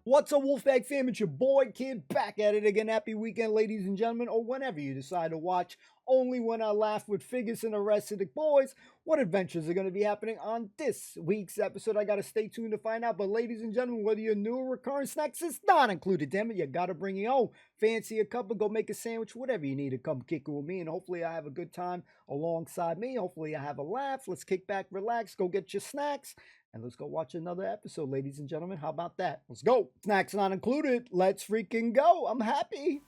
What's up, Wolfpack fam? It's your boy Kid back at it again. Happy weekend, ladies and gentlemen, or whenever you decide to watch Only When I Laugh with Figures and the rest of the boys. What adventures are going to be happening on this week's episode? I got to stay tuned to find out. But ladies and gentlemen, whether you're new or recurring, snacks is not included. Damn it, you got to bring your own. Fancy a cup, go make a sandwich, whatever you need to come kick it with me. And hopefully I have a good time alongside me. Hopefully I have a laugh. Let's kick back, relax, go get your snacks. And let's go watch another episode, ladies and gentlemen. How about that? Let's go. Snacks not included. Let's freaking go. I'm happy.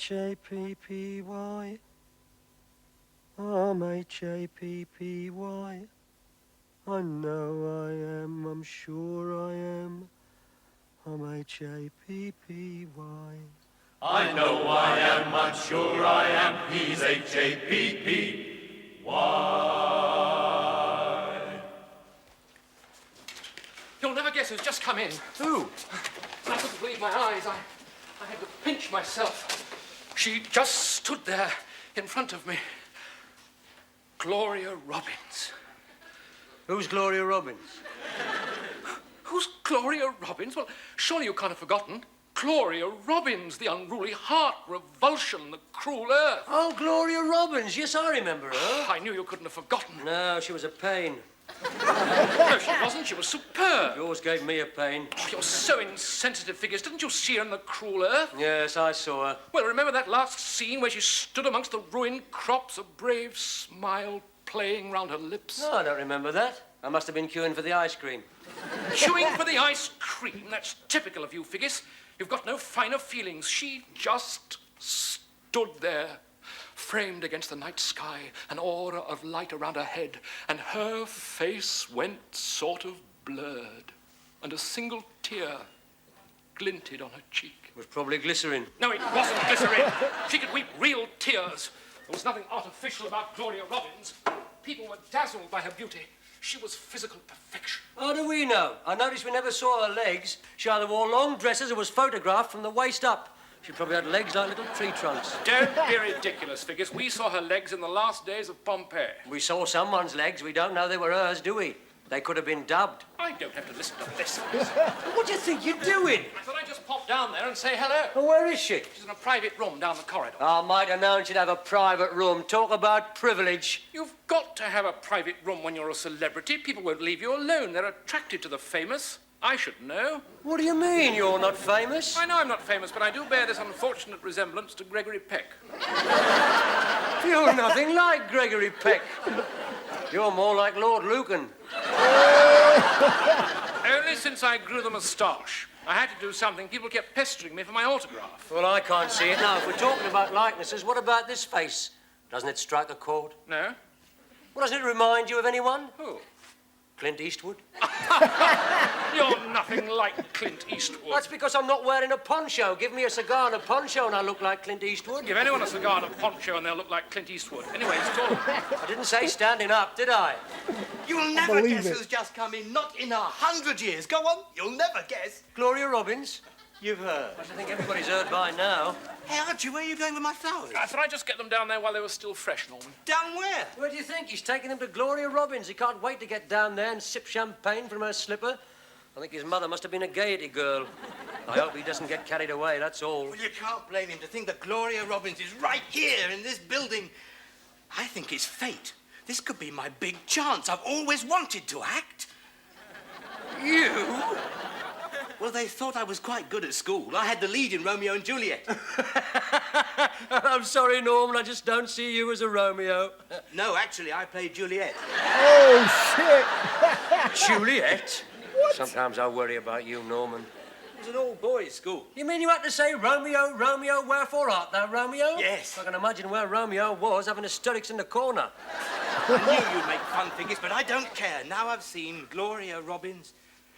M-H-A-P-P-Y M-H-A-P-P-Y I know I am, I'm sure I am M-H-A-P-P-Y I know I am, I'm sure I am, he's H-A-P-P-Y. You'll never guess who's just come in. Who? I couldn't believe my eyes. I had to pinch myself. She just stood there in front of me. Gloria Robbins. Who's Gloria Robbins? Who's Gloria Robbins? Well, surely you can't have forgotten. Gloria Robbins, the unruly heart, revulsion, the cruel earth. Oh, Gloria Robbins. Yes, I remember her. I knew you couldn't have forgotten. No, she was a pain. No, she wasn't. She was superb. You always gave me a pain. Oh, you're so insensitive, Figures. Didn't you see her in the cruel earth? Yes, I saw her. Well, remember that last scene where she stood amongst the ruined crops, a brave smile playing round her lips? No, I don't remember that. I must have been queuing for the ice cream. Queuing for the ice cream? That's typical of you, Figures. You've got no finer feelings. She just stood there, framed against the night sky, an aura of light around her head, and her face went sort of blurred, and a single tear glinted on her cheek. It was probably glycerin. No, it wasn't glycerin. She could weep real tears. There was nothing artificial about Gloria Robbins. People were dazzled by her beauty. She was physical perfection. How do we know? I noticed we never saw her legs. She either wore long dresses or was photographed from the waist up. She probably had legs like little tree trunks. Don't be ridiculous, Figures. We saw her legs in the last days of Pompeii. We saw someone's legs. We don't know they were hers, do we? They could have been dubbed. I don't have to listen to this. What do you think you're doing? I thought I'd just pop down there and say hello. Well, where is she? She's in a private room down the corridor. I might have known she'd have a private room. Talk about privilege. You've got to have a private room when you're a celebrity. People won't leave you alone. They're attracted to the famous. I should know. What do you mean you're not famous? I know I'm not famous, but I do bear this unfortunate resemblance to Gregory Peck. You're nothing like Gregory Peck. You're more like Lord Lucan. Only since I grew the moustache. I had to do something. People kept pestering me for my autograph. Well, I can't see it now. If we're talking about likenesses, what about this face? Doesn't it strike a chord? No? Well, doesn't it remind you of anyone? Who? Clint Eastwood. You're nothing like Clint Eastwood. That's because I'm not wearing a poncho. Give me a cigar and a poncho and I look like Clint Eastwood. Give anyone a cigar and a poncho and they'll look like Clint Eastwood. Anyway, it's all. I didn't say standing up, did I? You'll never Believe guess it. who's just come in, not in 100 years. Go on, you'll never guess. Gloria Robbins. You've heard. I think everybody's heard by now. Hey, Archie, where are you going with my flowers? I thought I'd just get them down there while they were still fresh, Norman. Down where? Where do you think? He's taking him to Gloria Robbins. He can't wait to get down there and sip champagne from her slipper. I think his mother must have been a Gaiety girl. I hope he doesn't get carried away, that's all. Well, you can't blame him to think that Gloria Robbins is right here in this building. I think it's fate. This could be my big chance. I've always wanted to act. You? Well, they thought I was quite good at school. I had the lead in Romeo and Juliet. I'm sorry, Norman, I just don't see you as a Romeo. No, actually, I played Juliet. Oh, shit. Juliet? What? Sometimes I worry about you, Norman. It was an all-boys school. You mean you had to say, Romeo, Romeo, wherefore art thou, Romeo? Yes. I can imagine where Romeo was, having hysterics in the corner. I knew you'd make fun figures, but I don't care. Now I've seen Gloria Robbins.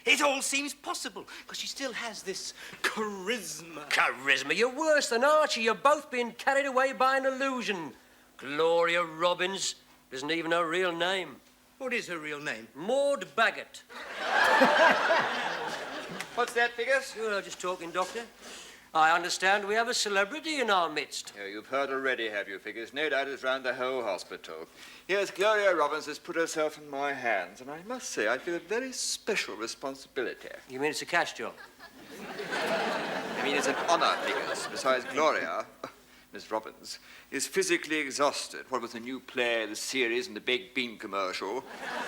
It all seems possible, because she still has this charisma. Charisma? You're worse than Archie. You're both being carried away by an illusion. Gloria Robbins isn't even her real name. What is her real name? Maud Baggett. What's that, Figures? You're just talking, Doctor. I understand we have a celebrity in our midst. Oh, you've heard already, have you, Figures? No doubt it's round the whole hospital. Yes, Gloria Robbins has put herself in my hands, and I must say I feel a very special responsibility. You mean it's a cash job? I mean, it's an honor, Figures. Besides, Gloria, Miss Robbins, is physically exhausted. What with the new play, the series, and the baked bean commercial,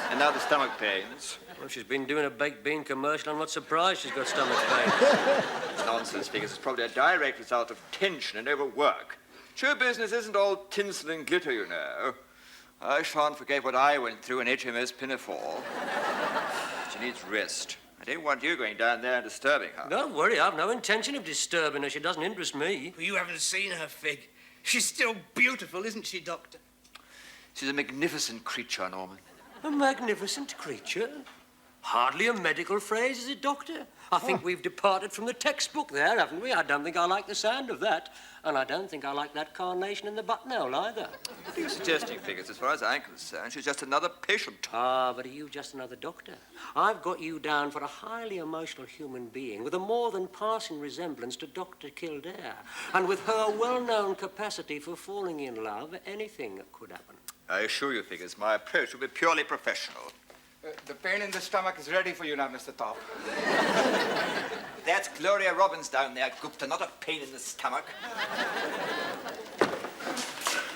and now the stomach pains. Well, she's been doing a baked bean commercial. I'm not surprised she's got stomach pain. Nonsense, Figures. It's probably a direct result of tension and overwork. Show business isn't all tinsel and glitter, you know. I shan't forget what I went through in HMS Pinafore. She needs rest. I don't want you going down there and disturbing her. Don't worry, I've no intention of disturbing her. She doesn't interest me. Well, you haven't seen her, Fig. She's still beautiful, isn't she, Doctor? She's a magnificent creature, Norman. A magnificent creature? Hardly a medical phrase, is it, Doctor? I think we've departed from the textbook there, haven't we? I don't think I like the sound of that. And I don't think I like that carnation in the buttonhole either. What are you suggesting, Figures? As far as I'm concerned, she's just another patient. Ah, but are you just another doctor? I've got you down for a highly emotional human being with a more than passing resemblance to Dr. Kildare. And with her well-known capacity for falling in love, anything could happen. I assure you, Figures, my approach will be purely professional. The pain in the stomach is ready for you now, Mr. Top. That's Gloria Robbins down there, Gupta, not a pain in the stomach.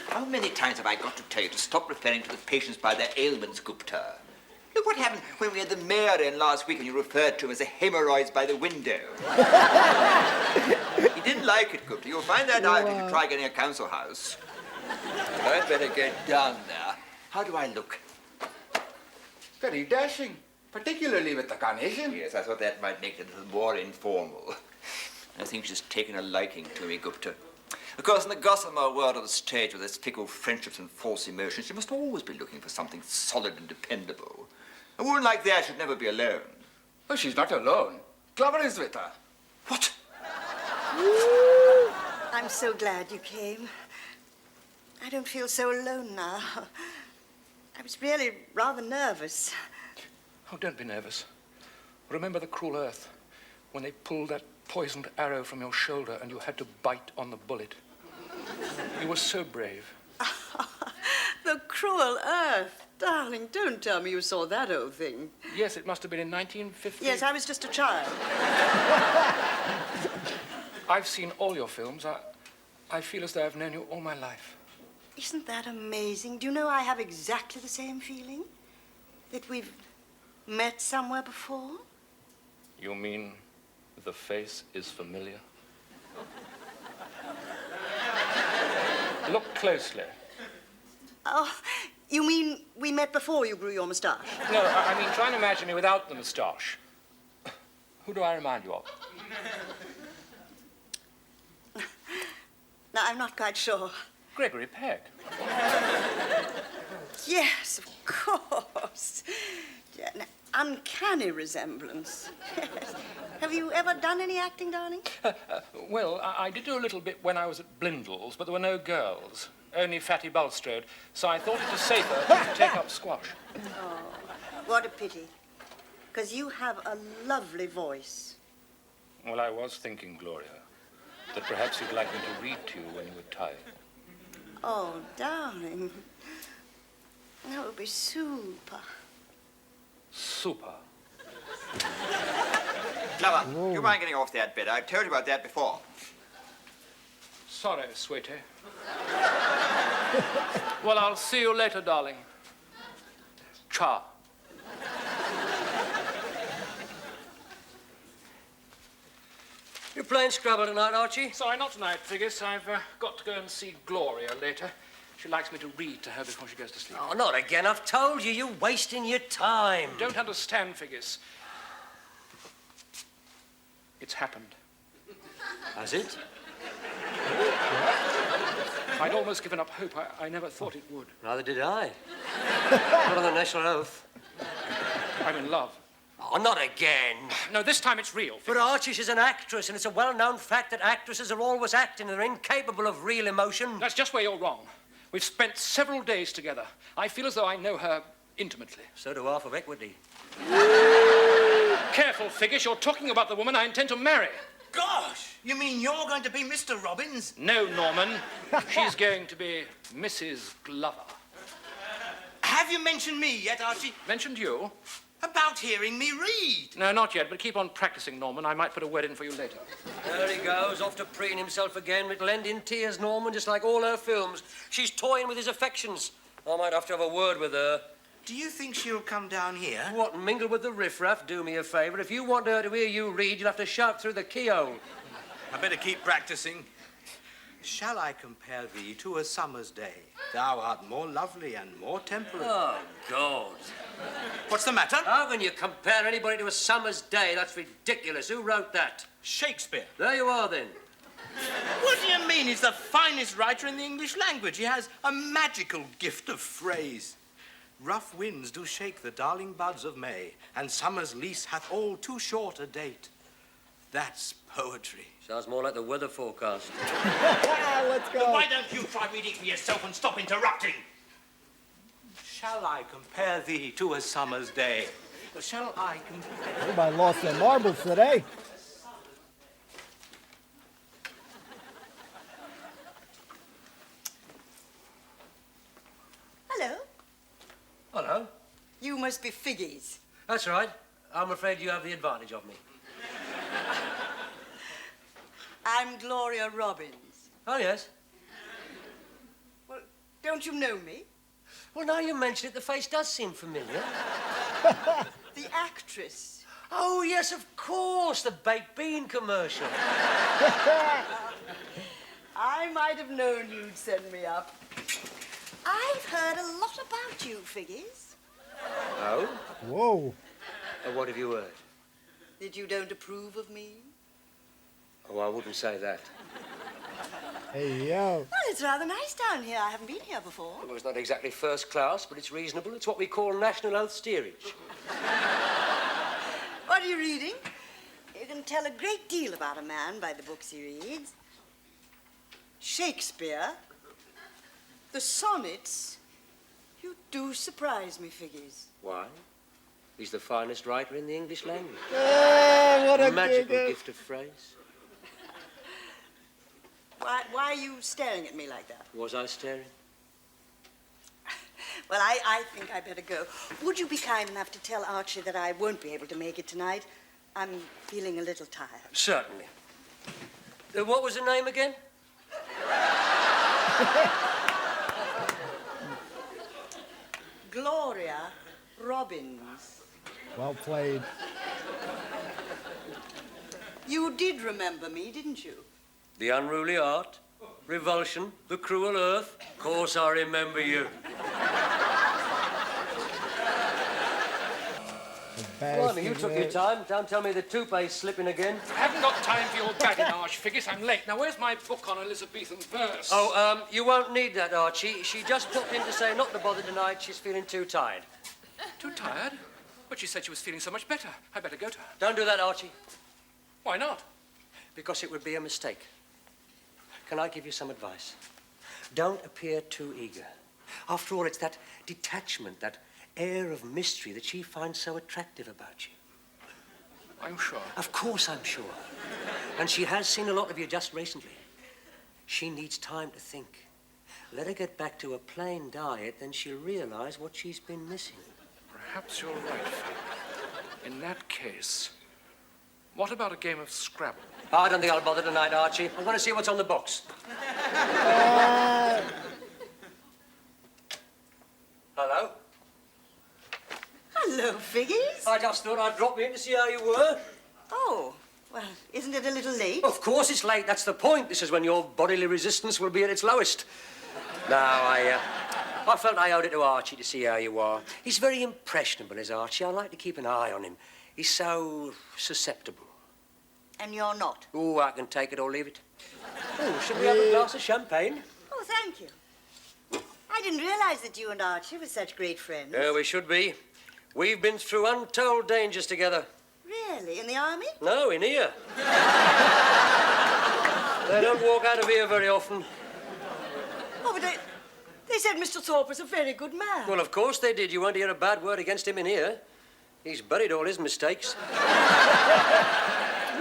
How many times have I got to tell you to stop referring to the patients by their ailments, Gupta? Look what happened when we had the mayor in last week and you referred to him as a hemorrhoids by the window. He didn't like it, Gupta. You'll find that out if you try getting a council house. I'd better get down there. How do I look? Very dashing, particularly with the carnation. Yes, I thought that might make it a little more informal. I think she's taken a liking to me, Gupta. Of course, in the gossamer world of the stage with its fickle friendships and false emotions, she must always be looking for something solid and dependable. A woman like that should never be alone. Oh, she's not alone. Glover is with her. What? I'm so glad you came. I don't feel so alone now. I was really rather nervous. Oh, don't be nervous. Remember the cruel earth, when they pulled that poisoned arrow from your shoulder and you had to bite on the bullet. You were so brave. The cruel earth. Darling, don't tell me you saw that old thing. Yes, it must have been in 1950. Yes, I was just a child. I've seen all your films. I feel as though I've known you all my life. Isn't that amazing? Do you know I have exactly the same feeling? That we've met somewhere before? You mean the face is familiar? Look closely. Oh, you mean we met before you grew your moustache? No, I mean, try and imagine me without the moustache. Who do I remind you of? No, I'm not quite sure. Gregory Peck. Yes, of course. Yeah, no, uncanny resemblance. Yes. Have you ever done any acting, darling? Well, I did do a little bit when I was at Blindell's, but there were no girls, only Fatty Bulstrode, so I thought it was safer to take up squash. Oh, what a pity. Because you have a lovely voice. Well, I was thinking, Gloria, that perhaps you'd like me to read to you when you were tired. Oh, darling. That would be super. Super. Glover, do you mind getting off that bed? I told you about that before. Sorry, sweetie. Well, I'll see you later, darling. Cha. You're playing Scrabble tonight, Archie? Sorry, not tonight, Figgis. I've got to go and see Gloria later. She likes me to read to her before she goes to sleep. Oh, not again. I've told you, you're wasting your time. Don't understand, Figgis. It's happened. Has it? I'd almost given up hope. I never thought it would. Neither did I. Not on the national oath. I'm in love. Oh, not again. No, this time it's real. But Archie, she's an actress, and it's a well-known fact that actresses are always acting and they're incapable of real emotion. That's just where you're wrong. We've spent several days together. I feel as though I know her intimately. So do half of equity. Careful, Figgis, you're talking about the woman I intend to marry. Gosh, you mean you're going to be Mr. Robbins? No, Norman. She's going to be Mrs. Glover. Have you mentioned me yet, Archie? Mentioned you? About hearing me read. No, not yet, but keep on practicing, Norman. I might put a word in for you later. There he goes, off to preen himself again. It'll end in tears, Norman, just like all her films. She's toying with his affections. I might have to have a word with her. Do you think she'll come down here? What, mingle with the riffraff? Do me a favour. If you want her to hear you read, you'll have to shout through the keyhole. I better keep practicing. Shall I compare thee to a summer's day? Thou art more lovely and more temperate. Oh, God. What's the matter? How can you compare anybody to a summer's day? That's ridiculous. Who wrote that? Shakespeare. There you are, then. What do you mean? He's the finest writer in the English language. He has a magical gift of phrase. Rough winds do shake the darling buds of May, and summer's lease hath all too short a date. That's poetry. Sounds more like the weather forecast. Let's go. Why don't you try reading for yourself and stop interrupting? Shall I compare thee to a summer's day? Shall I compare... Everybody lost their marbles today. Hello. Hello. You must be Figgies. That's right. I'm afraid you have the advantage of me. I'm Gloria Robbins. Oh, yes. Well, don't you know me? Well, now you mention it, the face does seem familiar. The actress. Oh, yes, of course, the baked bean commercial. I might have known you'd send me up. I've heard a lot about you, Figgies. Oh? Whoa. And what have you heard? That you don't approve of me? Oh, I wouldn't say that. Hey, yo. Well, it's rather nice down here. I haven't been here before. Well, it's not exactly first class, but it's reasonable. It's what we call national health steerage. What are you reading? You can tell a great deal about a man by the books he reads. Shakespeare, the sonnets. You do surprise me, Figgies. Why? He's the finest writer in the English language. Hey, what a Magical giggle. gift of phrase. Why are you staring at me like that? Was I staring? Well, I think I better go. Would you be kind enough to tell Archie that I won't be able to make it tonight? I'm feeling a little tired. Certainly. What was the name again? Gloria Robbins. Well played. You did remember me, didn't you? The unruly art, revulsion, the cruel earth. Of course I remember you. Blimey, you took your time. Don't tell me the toupee's slipping again. I haven't got time for your badinage, Figgis. I'm late. Now, where's my book on Elizabethan verse? Oh, you won't need that, Archie. She just popped in to say not to bother tonight. She's feeling too tired. Too tired? But she said she was feeling so much better. I better go to her. Don't do that, Archie. Why not? Because it would be a mistake. Can I give you some advice? Don't appear too eager. After all, it's that detachment, that air of mystery that she finds so attractive about you. I'm sure. Of course I'm sure. And she has seen a lot of you just recently. She needs time to think. Let her get back to a plain diet, then she'll realize what she's been missing. Perhaps you're right, Fig. In that case, what about a game of Scrabble? I don't think I'll bother tonight, Archie. I'm going to see what's on the box. Hello? Hello, Figgies. I just thought I'd drop in to see how you were. Oh, well, isn't it a little late? Of course it's late. That's the point. This is when your bodily resistance will be at its lowest. Now, I felt I owed it to Archie to see how you are. He's very impressionable, is Archie. I like to keep an eye on him. He's so susceptible. And you're not? Oh, I can take it or leave it. Oh, should we have a glass of champagne? Oh, thank you. I didn't realize that you and Archie were such great friends. Yeah, we should be. We've been through untold dangers together. Really? In the army? No, in here. They don't walk out of here very often. Oh, but They said Mr. Thorpe was a very good man. Well, of course they did. You won't hear a bad word against him in here. He's buried all his mistakes.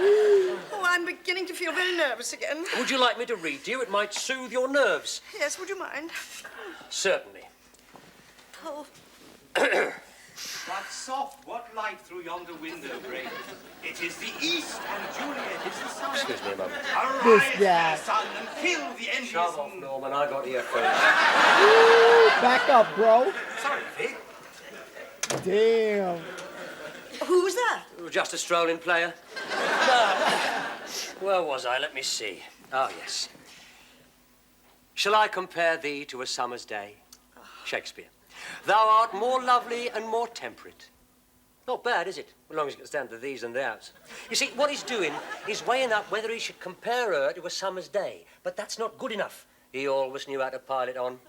Oh, I'm beginning to feel very nervous again. Would you like me to read to you? It might soothe your nerves. Yes, would you mind? Certainly. Oh. What soft, what light through yonder window breaks? It is the east, and Julian is the sun. Excuse me a moment. Arise, guy. fair sun, and kill the envious. Shove off, Norman. I got here first. Back up, bro. Sorry, Vic. Damn. Who's that? Just a strolling player. Where was I? Let me see. Oh, yes. Shall I compare thee to a summer's day? Shakespeare. Thou art more lovely and more temperate. Not bad, is it? As long as it gets down to these and thous. You see, what he's doing is weighing up whether he should compare her to a summer's day. But that's not good enough. He always knew how to pile it on.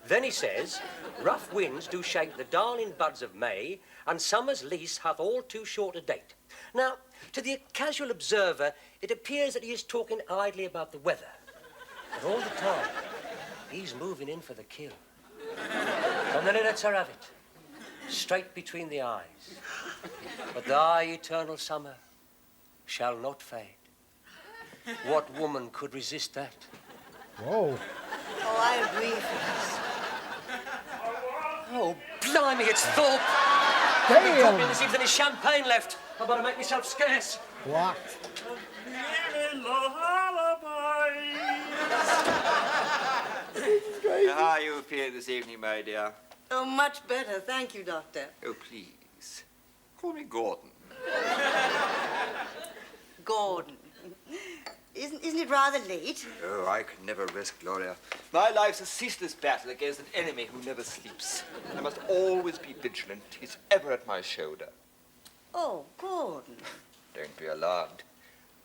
Then he says, rough winds do shake the darling buds of May, and summer's lease hath all too short a date. Now, to the casual observer, it appears that he is talking idly about the weather. But all the time, he's moving in for the kill. And then he lets her have it, straight between the eyes. But thy eternal summer shall not fade. What woman could resist that? Whoa. Oh, I agree, Phyllis. Oh, blimey, it's Thorpe. Damn. There's even any champagne left. I've got to make myself scarce. Blocked. How are you feeling this evening, my dear? Oh, much better. Thank you, Doctor. Oh, please. Call me Gordon. Gordon. Isn't it rather late? Oh, I could never risk Gloria. My life's a ceaseless battle against an enemy who never sleeps. I must always be vigilant. He's ever at my shoulder. Oh, Gordon. Don't be alarmed.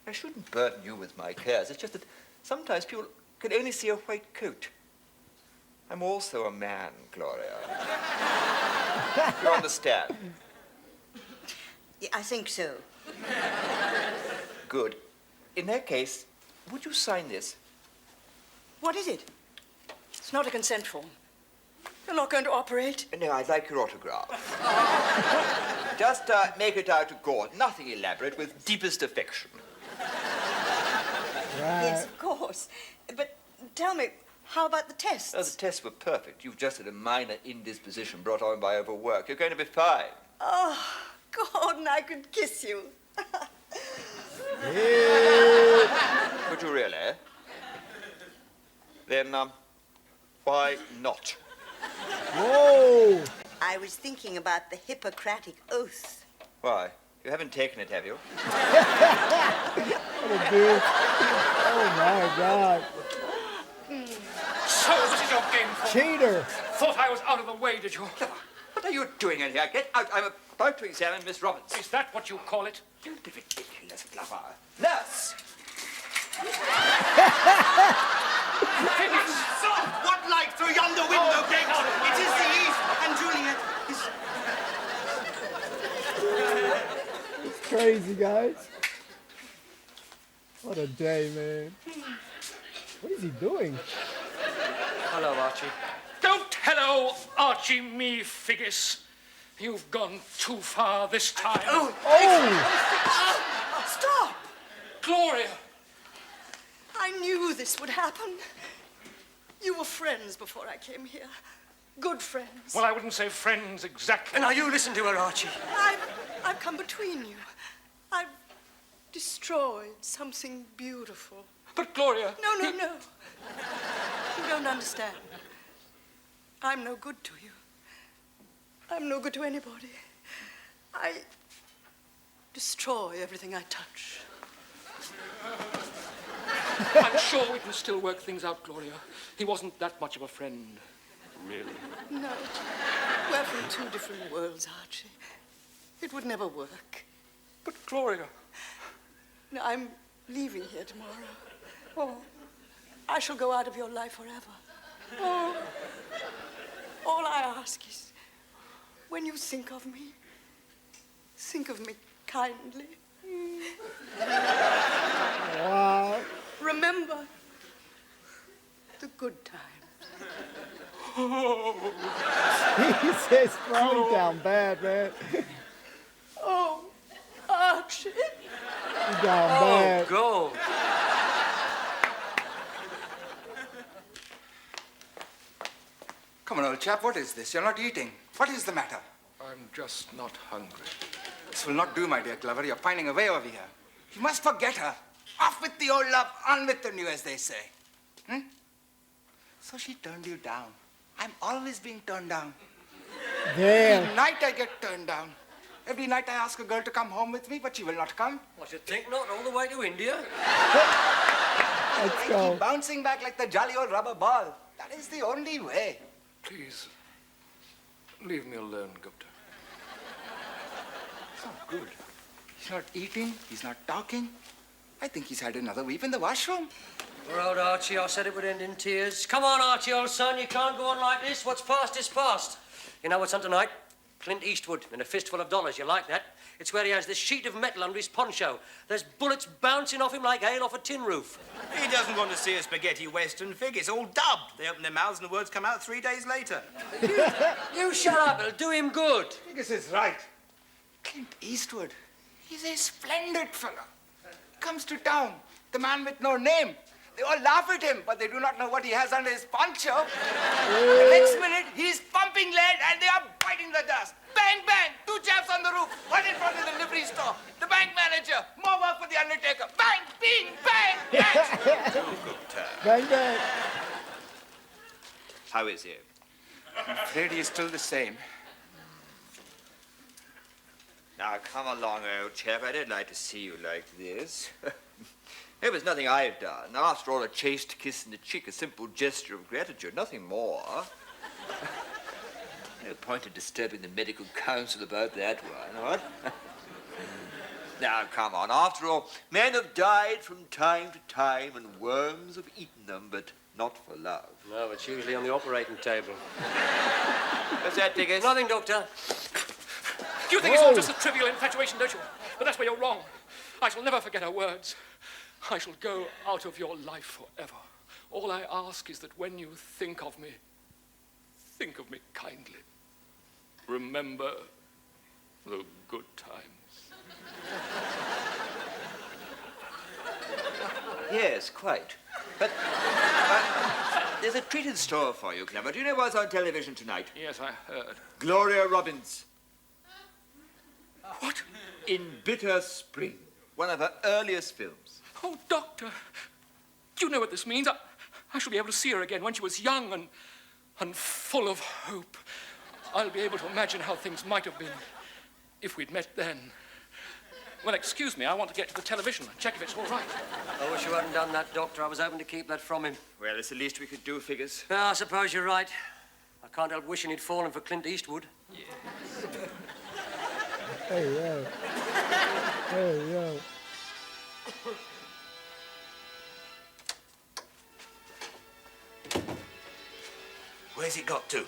I shouldn't burden you with my cares. It's just that sometimes people can only see a white coat. I'm also a man, Gloria. You understand? Yeah, I think so. Good. In that case, would you sign this? What is it? It's not a consent form. You're not going to operate? No, I'd like your autograph. Just make it out to Gordon. Nothing elaborate, with deepest affection. Yes, of course. But tell me, how about the tests? Oh, the tests were perfect. You've just had a minor indisposition brought on by overwork. You're going to be fine. Oh, Gordon, I could kiss you. Could you really? Then, why not? Whoa. I was thinking about the Hippocratic Oath. Why? You haven't taken it, have you? What a dude. Oh, my God. So, this is your game for? Cheater. Thought I was out of the way, did you? What are you doing in here? Get out. I'm about to examine Miss Robbins. Is that what you call it? Don't be ridiculous, lover. Nurse! What light through yonder window breaks? It is the east, and Julian is... It's crazy, guys. What a day, man. What is he doing? Hello, Archie. Don't hello, Archie me, Figgis. You've gone too far this time. Oh! Stop! Gloria! I knew this would happen. You were friends before I came here. Good friends. Well, I wouldn't say friends exactly. Now you listen to her, Archie. I've come between you. I've destroyed something beautiful. But Gloria... No. You don't understand. I'm no good to you. I'm no good to anybody. I destroy everything I touch. I'm sure we can still work things out, Gloria. He wasn't that much of a friend, really. No. We're from two different worlds, Archie. It would never work. But Gloria... No, I'm leaving here tomorrow. Oh, I shall go out of your life forever. Oh, all I ask is, when you think of me kindly. Wow. Remember the good times. He says thrown down bad, man. Oh, Archie. He's down Oh, bad. go. Come on, old chap, what is this? You're not eating. What is the matter? I'm just not hungry. This will not do, my dear Glover. You're finding a way over here. You must forget her. Off with the old love, on with the new, as they say. So she turned you down. I'm always being turned down. Damn. Every night I get turned down. Every night I ask a girl to come home with me, but she will not come. I should think not, all the way to India. Let's I go. keep bouncing back like the jolly old rubber ball. That is the only way. Please, leave me alone, Gupta. It's not good. He's not eating. He's not talking. I think he's had another weep in the washroom. Poor old Archie, I said it would end in tears. Come on, Archie, old son, you can't go on like this. What's past is past. You know what's on tonight? Clint Eastwood and a fistful of dollars. You like that? It's where he has this sheet of metal under his poncho. There's bullets bouncing off him like hail off a tin roof. He doesn't want to see a spaghetti western fig. It's all dubbed. They open their mouths and the words come out 3 days later. You shut up, it'll do him good. This is right. Clint Eastwood. He's a splendid fellow. Comes to town. The man with no name. They all laugh at him, but they do not know what he has under his poncho. The next minute, he's pumping lead and they are biting the dust. Bang, bang, 2 chaps on the roof, one in front of the livery store. The bank manager, more work for the undertaker. Bang, bing, bang, bang. Bang, bang. How is he? I'm afraid he is still the same. Now, come along, old chap. I don't like to see you like this. It was nothing I've done. After all, a chaste kiss in the cheek, a simple gesture of gratitude, nothing more. No point in disturbing the medical council about that one, what? Now, come on. After all, men have died from time to time, and worms have eaten them, but not for love. No, it's usually on the operating table. What's that, Dickens? Nothing, Doctor. You think it's all just a trivial infatuation, don't you? But that's where you're wrong. I shall never forget her words. I shall go out of your life forever. All I ask is that when you think of me kindly. Remember the good times. Yes, quite. But there's a treat in store for you, Clever. Do you know what's on television tonight? Yes, I heard. Gloria Robbins. What? In Bitter Spring, one of her earliest films. Oh, Doctor, do you know what this means? I shall be able to see her again when she was young and full of hope. I'll be able to imagine how things might have been if we'd met then. Well, excuse me, I want to get to the television and check if it's all right. I wish you hadn't done that, Doctor. I was hoping to keep that from him. Well, it's the least we could do, Figures. I suppose you're right. I can't help wishing he'd fallen for Clint Eastwood. Hey, yo. Hey, yo. Where's it got to?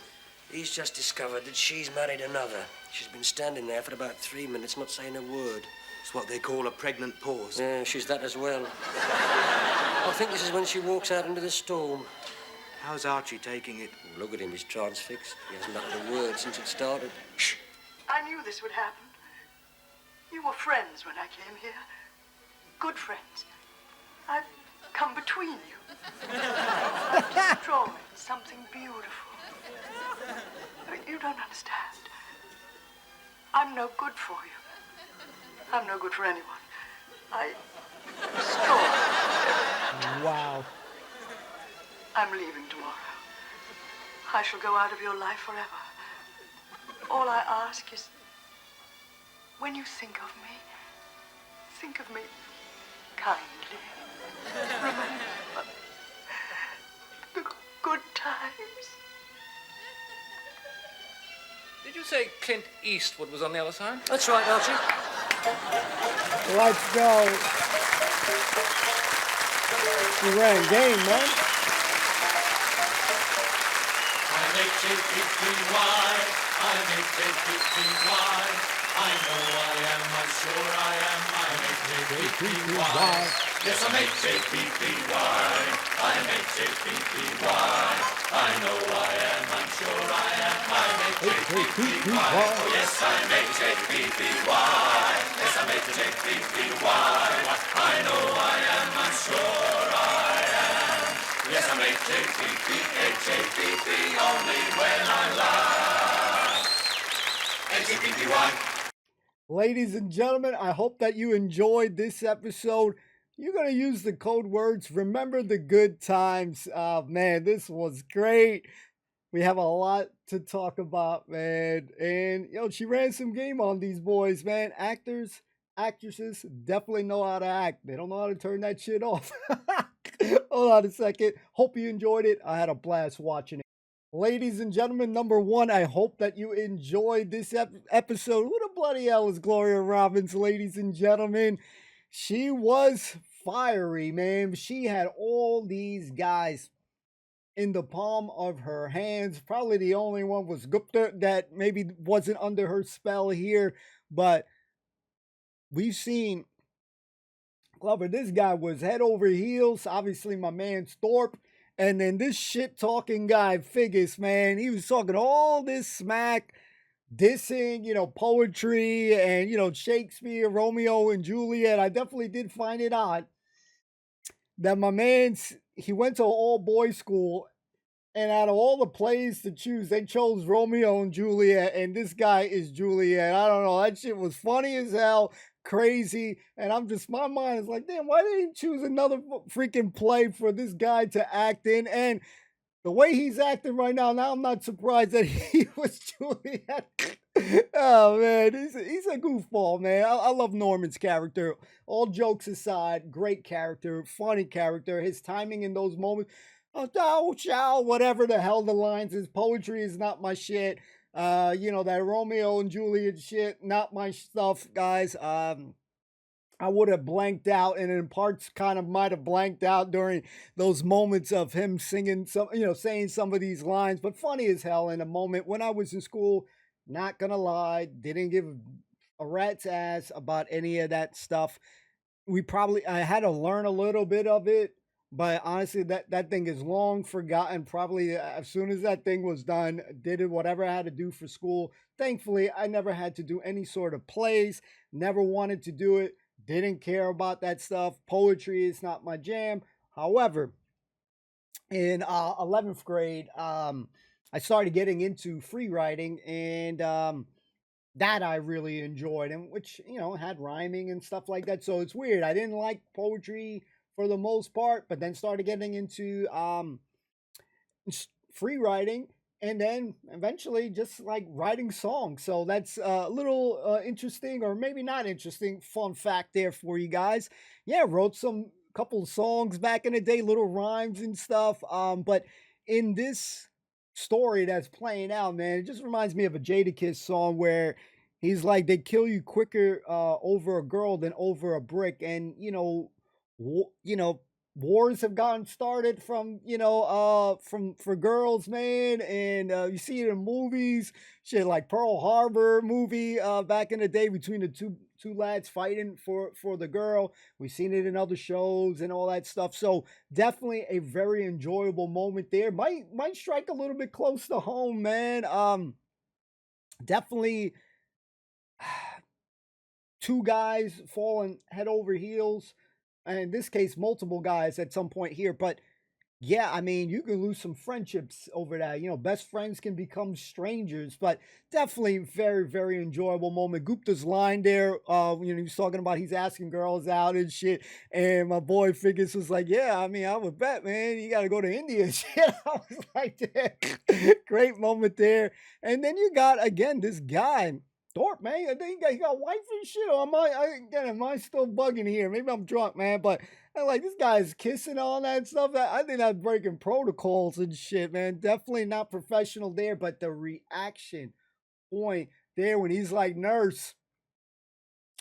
He's just discovered that she's married another. She's been standing there for about 3 minutes, not saying a word. It's what they call a pregnant pause. Yeah, she's that as well. I think this is when she walks out into the storm. How's Archie taking it? Look at him, he's transfixed. He hasn't uttered a word since it started. Shh. I knew this would happen. You were friends when I came here. Good friends. I've come between you. Destroyed something beautiful. You don't understand. I'm no good for you. I'm no good for anyone. I destroyed. Wow. I'm leaving tomorrow. I shall go out of your life forever. All I ask is, when you think of me kindly. Remember the good times. Did you say Clint Eastwood was on the other side? That's right, Archie. Let's go. You ran game, man. I'm H-A-P-P-Y. I'm H-A-P-P-Y. I know I am, I'm sure I am. I'm H-A-P-P-Y. Yes, I'm H-A-P-P-Y. I'm H-A-P-P-Y. I know I am, I'm Oh, yes, I may take PPY. Yes, I may take PPY. I know I am, I'm sure I am. Yes, I may take PPHAPP only when I laugh. HAPPY. Ladies and gentlemen, I hope that you enjoyed this episode. You're going to use the code words. Remember the good times. Man, this was great. We have a lot to talk about, man. And, she ran some game on these boys, man. Actors, actresses definitely know how to act. They don't know how to turn that shit off. Hold on a second. Hope you enjoyed it. I had a blast watching it. Ladies and gentlemen, number one, I hope that you enjoyed this episode. Who the bloody hell is Gloria Robbins, ladies and gentlemen? She was fiery, man. She had all these guys in the palm of her hands. Probably the only one was Gupta that maybe wasn't under her spell here. But we've seen Glover. This guy was head over heels. Obviously, my man Thorpe. And then this shit-talking guy, Figgis, man, he was talking all this smack, dissing, poetry and, Shakespeare, Romeo and Juliet. I definitely did find it odd that my he went to an all-boys school, and out of all the plays to choose, they chose Romeo and Juliet, and this guy is Juliet. I don't know. That shit was funny as hell, crazy, and my mind is like, damn, why didn't he choose another freaking play for this guy to act in? And the way he's acting right now I'm not surprised that he was Juliet. Oh, man, he's a goofball, man. I love Norman's character. All jokes aside, great character, funny character. His timing in those moments, whatever the hell the lines is. Poetry is not my shit. That Romeo and Juliet shit, not my stuff, guys. I would have blanked out, and in parts kind of might have blanked out during those moments of him singing saying some of these lines, but funny as hell in a moment. When I was in school, not gonna lie, didn't give a rat's ass about any of that stuff. I had to learn a little bit of it, but honestly, that thing is long forgotten. Probably as soon as that thing was done, did it whatever I had to do for school. Thankfully, I never had to do any sort of plays, never wanted to do it, didn't care about that stuff. Poetry is not my jam. However, in 11th grade, I started getting into free writing, and that I really enjoyed, and which, had rhyming and stuff like that. So it's weird. I didn't like poetry for the most part, but then started getting into free writing, and then eventually just like writing songs. So that's a little interesting, or maybe not interesting, fun fact there for you guys. Yeah, wrote some couple of songs back in the day, little rhymes and stuff. But in this story that's playing out, man, it just reminds me of a Jadakiss song where he's like, they kill you quicker over a girl than over a brick. And wars have gotten started from for girls, man, and you see it in movies, shit like Pearl Harbor movie back in the day between the two lads fighting for the girl. We've seen it in other shows and all that stuff. So definitely a very enjoyable moment there. Might strike a little bit close to home, man. Definitely two guys falling head over heels. And in this case, multiple guys at some point here. But yeah, I mean, you can lose some friendships over that. Best friends can become strangers. But definitely very, very enjoyable moment. Gupta's line there, he was talking about he's asking girls out and shit. And my boy Figgis was like, yeah, I mean, I would bet, man, you got to go to India and shit. I was like, yeah. Great moment there. And then you got, again, this guy, Thorpe, man. I think he got wife and shit. Or am I still bugging here? Maybe I'm drunk, man. But this guy's kissing all that stuff. I think that's breaking protocols and shit, man. Definitely not professional there. But the reaction point there when he's like, nurse,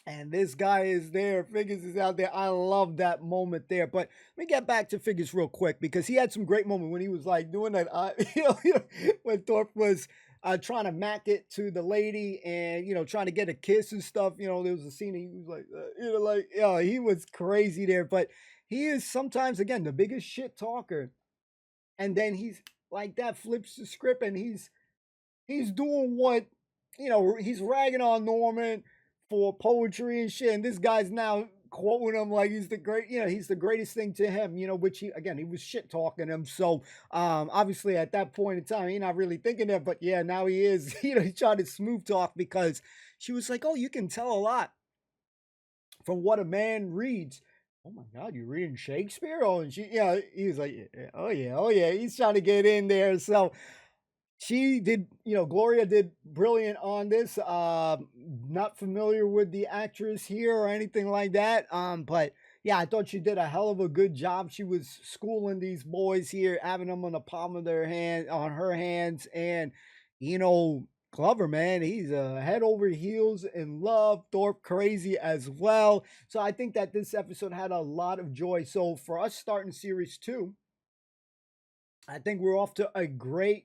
and this guy is there, Figgis is out there. I love that moment there. But let me get back to Figgis real quick, because he had some great moment when he was like doing that. When Thorpe was trying to mack it to the lady and, trying to get a kiss and stuff. There was a scene he was like, he was crazy there. But he is sometimes, again, the biggest shit talker. And then he's like that, flips the script, and he's he's doing what, he's ragging on Norman for poetry and shit, and this guy's now quoting him like he's the he's the greatest thing to him, which he was shit talking him. So obviously at that point in time, he's not really thinking that, but yeah, now he is. He tried to smooth talk because she was like, oh, you can tell a lot from what a man reads. Oh my God, you're reading Shakespeare? Oh, and he was like, oh yeah. He's trying to get in there. So she did, Gloria did brilliant on this. Not familiar with the actress here or anything like that. But yeah, I thought she did a hell of a good job. She was schooling these boys here, having them on the palm of their hand, on her hands, and Glover, man, he's head over heels in love. Thorpe crazy as well. So I think that this episode had a lot of joy. So for us starting series 2, I think we're off to a great,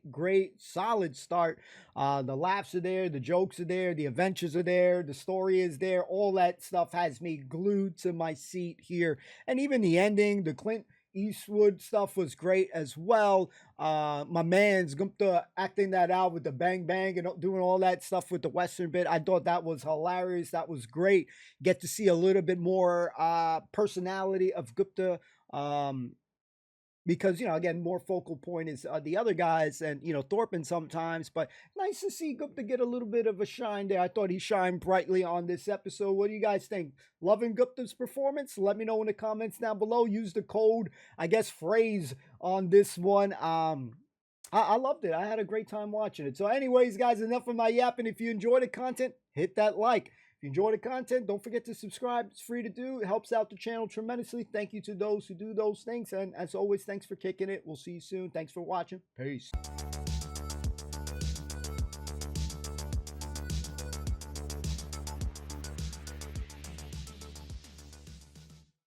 solid start. The laughs are there, the jokes are there, the adventures are there, the story is there. All that stuff has me glued to my seat here. And even the ending, the Clint Eastwood stuff was great as well. My man's Gupta acting that out with the bang bang and doing all that stuff with the Western bit. I thought that was hilarious. That was great. Get to see a little bit more personality of Gupta. Because, again, more focal point is the other guys and, Thorpen sometimes. But nice to see Gupta get a little bit of a shine there. I thought he shined brightly on this episode. What do you guys think? Loving Gupta's performance? Let me know in the comments down below. Use the code, phrase on this one. I loved it. I had a great time watching it. So anyways, guys, enough of my yapping. If you enjoy the content, hit that like. If you enjoy the content, don't forget to subscribe. It's free to do. It helps out the channel tremendously. Thank you to those who do those things. And as always, thanks for kicking it. We'll see you soon. Thanks for watching. Peace.